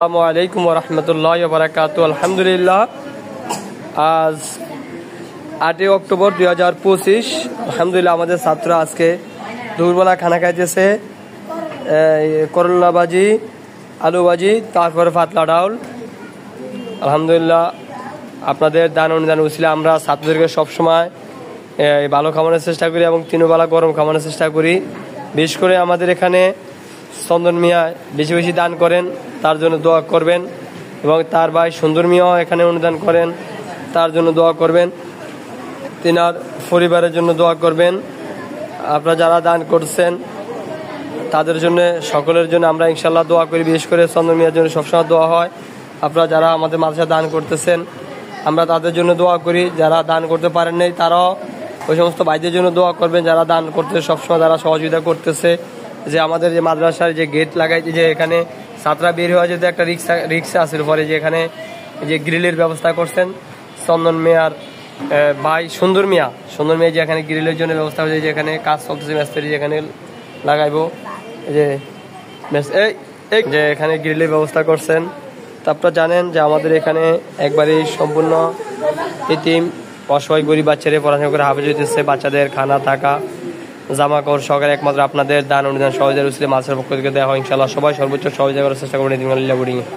আসসালামু আলাইকুম ওয়া রাহমাতুল্লাহি ওয়া বারাকাতুহু। আলহামদুলিল্লাহ, আজ 8 অক্টোবর 2025। আলহামদুলিল্লাহ, আমাদের ছাত্ররা আজকে দুপুরবেলা খানা খাইতেছে করলা ভাজি, আলু ভাজি, তারপরে পাতলা ডাউল। আলহামদুলিল্লাহ, আপনাদের দান অনুদান উছিলা আমরা ছাত্রদেরকে সবসময় ভালো খাওয়ানোর চেষ্টা করি এবং তিনবেলা গরম খাওয়ানোর চেষ্টা করি। বিশেষ করে আমাদের এখানে চন্দন মিয়া বেশি বেশি দান করেন, তার জন্য দোয়া করবেন, এবং তার ভাই সুন্দর মিয়াও এখানে অনুদান করেন, তার জন্য দোয়া করবেন, তিনার পরিবারের জন্য দোয়া করবেন। আপনারা যারা দান করছেন তাদের জন্য, সকলের জন্য আমরা ইনশাল্লাহ দোয়া করি। বিশেষ করে চন্দন মিয়ার জন্য সবসময় দোয়া হয়। আপনারা যারা আমাদের মাদ্রাসা দান করতেছেন আমরা তাদের জন্য দোয়া করি। যারা দান করতে পারেন নাই তারাও ওই সমস্ত ভাইদের জন্য দোয়া করবেন যারা দান করতে সবসময় যারা সহযোগিতা করতেছে। যে আমাদের যে মাদ্রাসার যে গেট লাগাইছে, যে এখানে ছাত্ররা বের হওয়া যেতে একটা রিক্সা আছে পরে, যে এখানে যে গ্রিলের ব্যবস্থা করছেন চন্দন মিয়ার ভাই সুন্দর মিয়া যে এখানে গ্রিলের জন্য ব্যবস্থা হয়েছে, যে এখানে কাজ চলতেছে মিস্ত্রি যেখানে লাগাইবো, যে যে এখানে গ্রিলের ব্যবস্থা করছেন। তা আপনারা জানেন যে আমাদের এখানে একবারে সম্পূর্ণ এতিম অসহায় গরিব বাচ্চাদের পড়াশোনা করে হাফেজ হইতেছে। বাচ্চাদের খানা থাকা জামা কাপড় সহকারে একমাত্র আপনাদের দান অনুদান সহযোগিতা মাছের পক্ষ থেকে দেওয়া হয়। ইনশাআল্লাহ সবাই সর্বোচ্চ সহযোগিতা করার চেষ্টা করবেন।